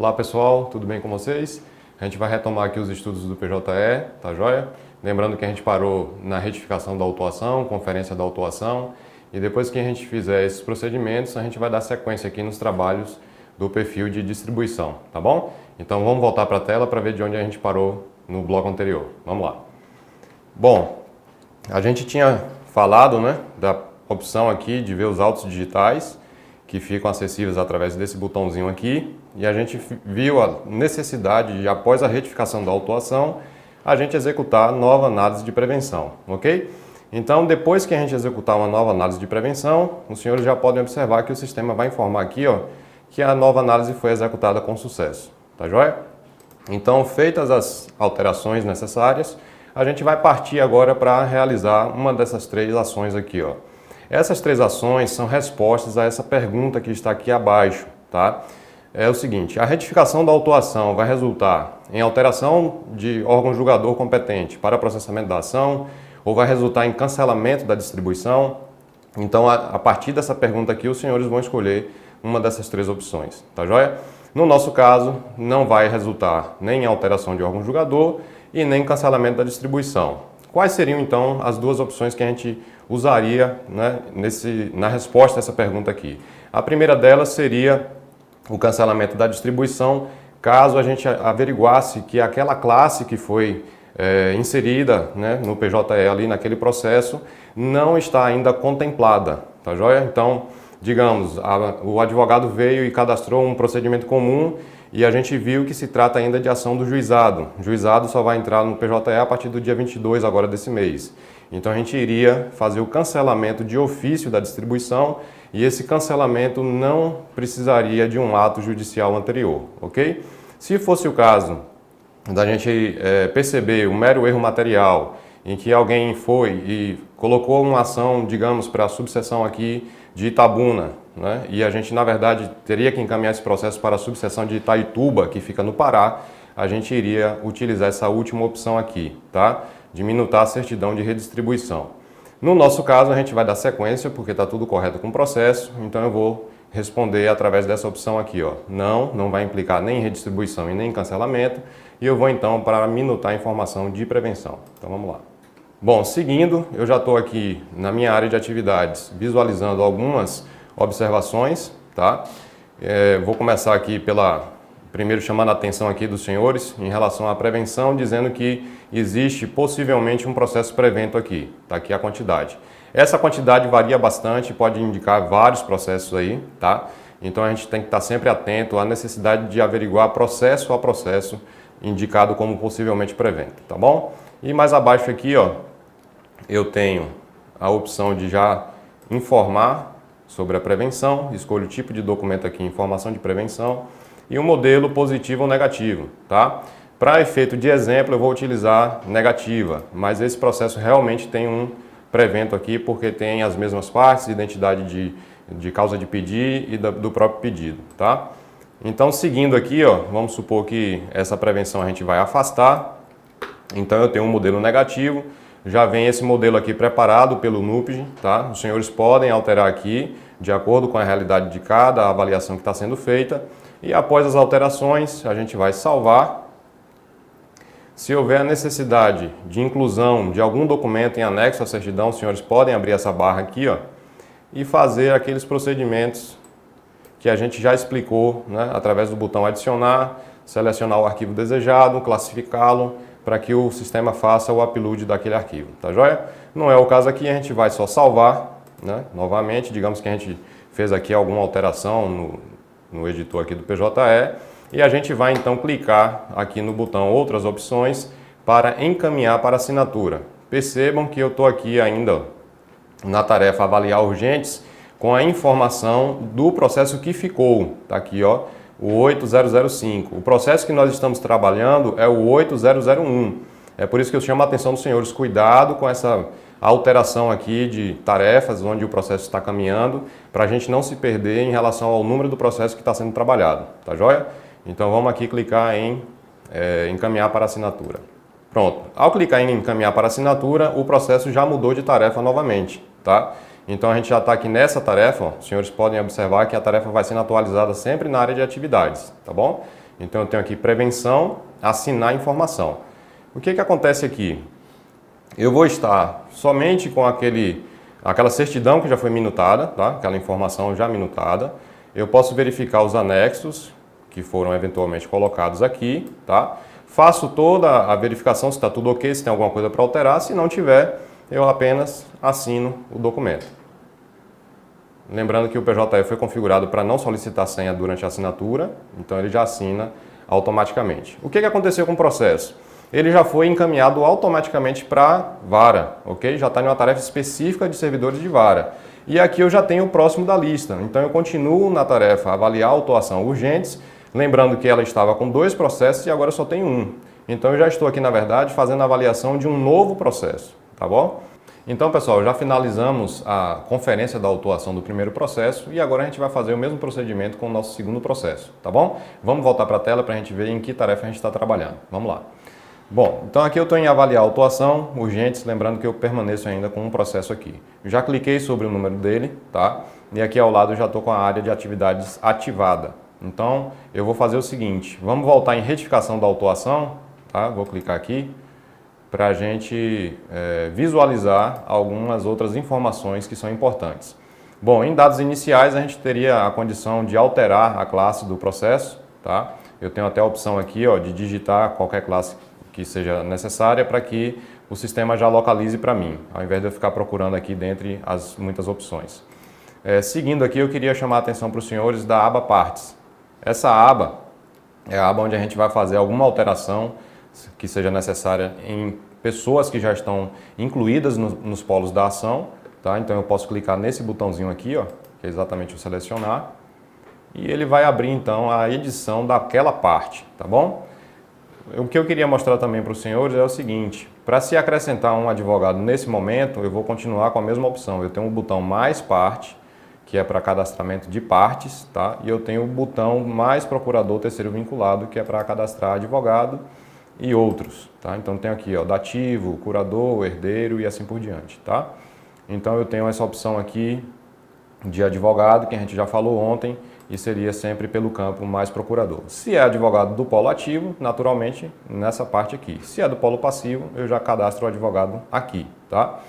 Olá pessoal, tudo bem com vocês? A gente vai retomar aqui os estudos do PJE, tá joia? Lembrando que a gente parou na retificação da autuação, conferência da autuação, e depois que a gente fizer esses procedimentos, a gente vai dar sequência aqui nos trabalhos do perfil de distribuição, tá bom? Então vamos voltar para a tela para ver de onde a gente parou no bloco anterior. Vamos lá. Bom, a gente tinha falado, né, da opção aqui de ver os autos digitais, que ficam acessíveis através desse botãozinho aqui, e a gente viu a necessidade de, após a retificação da autuação, a gente executar nova análise de prevenção, ok? Então, depois que a gente executar uma nova análise de prevenção, os senhores já podem observar que o sistema vai informar aqui, ó, que a nova análise foi executada com sucesso, tá joia? Então, feitas as alterações necessárias, a gente vai partir agora para realizar uma dessas três ações aqui, ó. Essas três ações são respostas a essa pergunta que está aqui abaixo, tá? É o seguinte, a retificação da autuação vai resultar em alteração de órgão julgador competente para processamento da ação ou vai resultar em cancelamento da distribuição? Então, a partir dessa pergunta aqui, os senhores vão escolher uma dessas três opções, tá joia? No nosso caso, não vai resultar nem em alteração de órgão julgador e nem em cancelamento da distribuição. Quais seriam, então, as duas opções que a gente usaria, né, na resposta a essa pergunta aqui? A primeira delas seria o cancelamento da distribuição, caso a gente averiguasse que aquela classe que foi inserida, né, no PJE ali naquele processo não está ainda contemplada, tá joia? Então, digamos, o advogado veio e cadastrou um procedimento comum e a gente viu que se trata ainda de ação do juizado. O juizado só vai entrar no PJE a partir do dia 22 agora desse mês. Então a gente iria fazer o cancelamento de ofício da distribuição e esse cancelamento não precisaria de um ato judicial anterior, ok? Se fosse o caso da gente perceber um mero erro material em que alguém foi e colocou uma ação, digamos, para a subseção aqui de Itabuna, né? E a gente, na verdade, teria que encaminhar esse processo para a subseção de Itaituba, que fica no Pará, a gente iria utilizar essa última opção aqui, tá? De minutar a certidão de redistribuição. No nosso caso, a gente vai dar sequência, porque está tudo correto com o processo, então eu vou responder através dessa opção aqui, ó. Não vai implicar nem em redistribuição e nem em cancelamento, e eu vou então para minutar a informação de prevenção. Então vamos lá. Bom, seguindo, eu já estou aqui na minha área de atividades visualizando algumas observações, tá? Vou começar aqui primeiro chamando a atenção aqui dos senhores em relação à prevenção, dizendo que existe possivelmente um processo prevento aqui, tá aqui a quantidade. Essa quantidade varia bastante, pode indicar vários processos aí, tá? Então a gente tem que estar sempre atento à necessidade de averiguar processo a processo indicado como possivelmente prevento, tá bom? E mais abaixo aqui, ó, eu tenho a opção de já informar sobre a prevenção, escolho o tipo de documento aqui, informação de prevenção, e o modelo positivo ou negativo, tá? Para efeito de exemplo, eu vou utilizar negativa, mas esse processo realmente tem um prevento aqui, porque tem as mesmas partes, identidade de causa de pedir e do próprio pedido, tá? Então, seguindo aqui, ó, vamos supor que essa prevenção a gente vai afastar, então eu tenho um modelo negativo, já vem esse modelo aqui preparado pelo NUPG, tá? Os senhores podem alterar aqui, de acordo com a realidade de cada avaliação que está sendo feita, e após as alterações, a gente vai salvar. Se houver a necessidade de inclusão de algum documento em anexo à certidão, os senhores podem abrir essa barra aqui, ó, e fazer aqueles procedimentos que a gente já explicou, né, através do botão adicionar, selecionar o arquivo desejado, classificá-lo, para que o sistema faça o upload daquele arquivo, tá joia? Não é o caso aqui, a gente vai só salvar, né, novamente, digamos que a gente fez aqui alguma alteração no editor aqui do PJE, e a gente vai então clicar aqui no botão outras opções para encaminhar para assinatura. Percebam que eu estou aqui ainda na tarefa avaliar urgentes com a informação do processo que ficou, tá aqui, ó, o 8005. O processo que nós estamos trabalhando é o 8001. É por isso que eu chamo a atenção dos senhores, cuidado com essa alteração aqui de tarefas onde o processo está caminhando, para a gente não se perder em relação ao número do processo que está sendo trabalhado, tá joia? Então vamos aqui clicar em encaminhar para assinatura. Pronto, ao clicar em encaminhar para assinatura, o processo já mudou de tarefa novamente, tá? Então a gente já está aqui nessa tarefa, ó, os senhores podem observar que a tarefa vai sendo atualizada sempre na área de atividades, tá bom? Então eu tenho aqui prevenção, assinar informação. O que acontece aqui? Eu vou estar somente com aquela certidão que já foi minutada, tá? Aquela informação já minutada. Eu posso verificar os anexos que foram eventualmente colocados aqui, tá? Faço toda a verificação se está tudo ok, se tem alguma coisa para alterar. Se não tiver, eu apenas assino o documento. Lembrando que o PJE foi configurado para não solicitar senha durante a assinatura, então ele já assina automaticamente. O que aconteceu com o processo? Ele já foi encaminhado automaticamente para vara, ok? Já está em uma tarefa específica de servidores de vara. E aqui eu já tenho o próximo da lista, então eu continuo na tarefa avaliar a autuação urgentes, lembrando que ela estava com 2 processos e agora eu só tenho 1. Então eu já estou aqui, na verdade, fazendo a avaliação de um novo processo, tá bom? Então, pessoal, já finalizamos a conferência da autuação do primeiro processo e agora a gente vai fazer o mesmo procedimento com o nosso segundo processo, tá bom? Vamos voltar para a tela para a gente ver em que tarefa a gente está trabalhando. Vamos lá. Bom, então aqui eu estou em avaliar a autuação urgentes, lembrando que eu permaneço ainda com um processo aqui. Já cliquei sobre o número dele, tá? E aqui ao lado eu já estou com a área de atividades ativada. Então, eu vou fazer o seguinte, vamos voltar em retificação da autuação, tá? Vou clicar aqui para a gente visualizar algumas outras informações que são importantes. Bom, em dados iniciais a gente teria a condição de alterar a classe do processo, tá? Eu tenho até a opção aqui, ó, de digitar qualquer classe que seja necessária para que o sistema já localize para mim, ao invés de eu ficar procurando aqui dentre as muitas opções. Seguindo aqui, eu queria chamar a atenção para os senhores da aba Partes. Essa aba é a aba onde a gente vai fazer alguma alteração que seja necessária em pessoas que já estão incluídas nos polos da ação, tá? Então eu posso clicar nesse botãozinho aqui, ó, que é exatamente o selecionar, e ele vai abrir então a edição daquela parte, tá bom? O que eu queria mostrar também para os senhores é o seguinte, para se acrescentar um advogado nesse momento, eu vou continuar com a mesma opção. Eu tenho o botão mais parte, que é para cadastramento de partes, tá? E eu tenho o botão mais procurador terceiro vinculado, que é para cadastrar advogado e outros, tá? Então tem aqui, ó, dativo, curador, herdeiro e assim por diante, tá? Então eu tenho essa opção aqui de advogado, que a gente já falou ontem, e seria sempre pelo campo mais procurador. Se é advogado do polo ativo, naturalmente nessa parte aqui. Se é do polo passivo, eu já cadastro o advogado aqui, tá?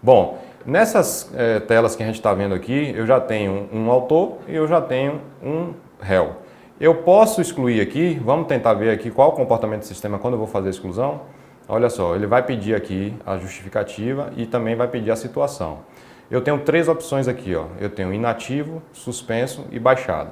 Bom, nessas telas que a gente está vendo aqui, eu já tenho um autor e eu já tenho um réu. Eu posso excluir aqui, vamos tentar ver aqui qual o comportamento do sistema quando eu vou fazer a exclusão. Olha só, ele vai pedir aqui a justificativa e também vai pedir a situação. Eu tenho 3 opções aqui, ó. Eu tenho inativo, suspenso e baixado.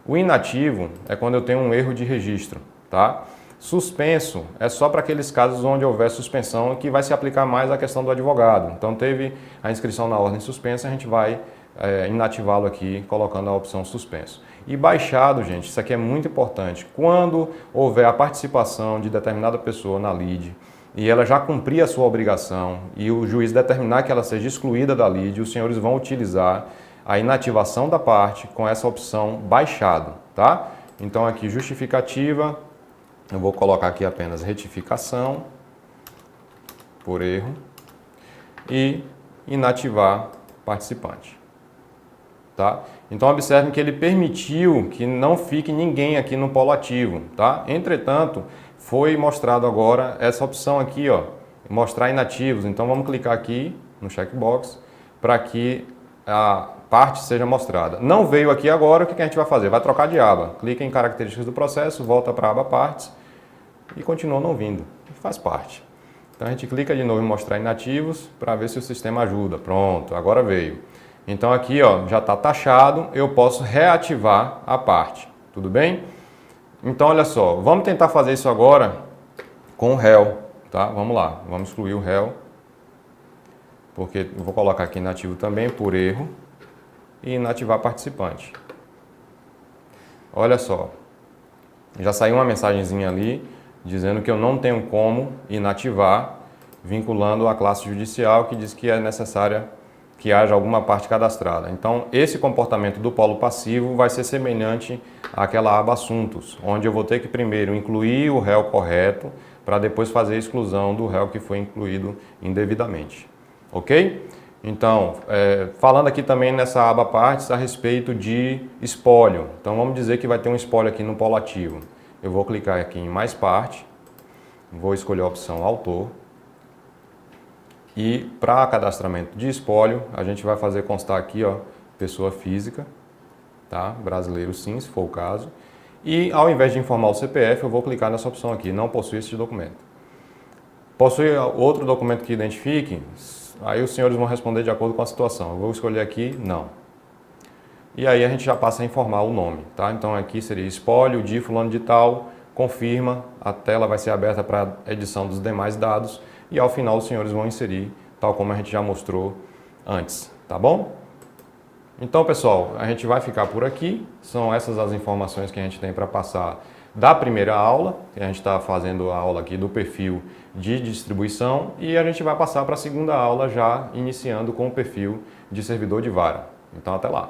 O inativo é quando eu tenho um erro de registro, tá? Suspenso é só para aqueles casos onde houver suspensão, que vai se aplicar mais à questão do advogado. Então teve a inscrição na ordem suspensa, a gente vai inativá-lo aqui colocando a opção suspenso. E baixado, gente, isso aqui é muito importante. Quando houver a participação de determinada pessoa na lide, e ela já cumprir a sua obrigação e o juiz determinar que ela seja excluída da lide, os senhores vão utilizar a inativação da parte com essa opção baixado, tá? Então aqui justificativa, eu vou colocar aqui apenas retificação por erro e inativar participante, tá? Então observem que ele permitiu que não fique ninguém aqui no polo ativo, tá? Entretanto, foi mostrado agora essa opção aqui, ó, mostrar inativos. Então vamos clicar aqui no checkbox para que a parte seja mostrada. Não veio aqui agora, o que a gente vai fazer? Vai trocar de aba. Clica em características do processo, volta para a aba partes e continua não vindo. Faz parte. Então a gente clica de novo em mostrar inativos para ver se o sistema ajuda. Pronto, agora veio. Então aqui, ó, já está taxado, eu posso reativar a parte. Tudo bem? Então, olha só, vamos tentar fazer isso agora com o réu, tá? Vamos lá, vamos excluir o réu, porque eu vou colocar aqui inativo também por erro e inativar participante. Olha só, já saiu uma mensagenzinha ali dizendo que eu não tenho como inativar, vinculando a classe judicial que diz que é necessária que haja alguma parte cadastrada. Então, esse comportamento do polo passivo vai ser semelhante àquela aba assuntos, onde eu vou ter que primeiro incluir o réu correto para depois fazer a exclusão do réu que foi incluído indevidamente. Ok? Então, falando aqui também nessa aba partes a respeito de espólio. Então, vamos dizer que vai ter um espólio aqui no polo ativo. eu vou clicar aqui em mais parte, vou escolher a opção autor e para cadastramento de espólio, a gente vai fazer constar aqui, ó, pessoa física, tá? Brasileiro sim, se for o caso. E ao invés de informar o CPF, eu vou clicar nessa opção aqui, não possui este documento. Possui outro documento que identifique? Aí os senhores vão responder de acordo com a situação. Eu vou escolher aqui, não. E aí a gente já passa a informar o nome, tá? Então aqui seria espólio de fulano de tal, confirma, a tela vai ser aberta para edição dos demais dados e ao final os senhores vão inserir, tal como a gente já mostrou antes, tá bom? Então, pessoal, a gente vai ficar por aqui. São essas as informações que a gente tem para passar da primeira aula, que a gente está fazendo a aula aqui do perfil de distribuição, e a gente vai passar para a segunda aula já iniciando com o perfil de servidor de vara. Então, até lá!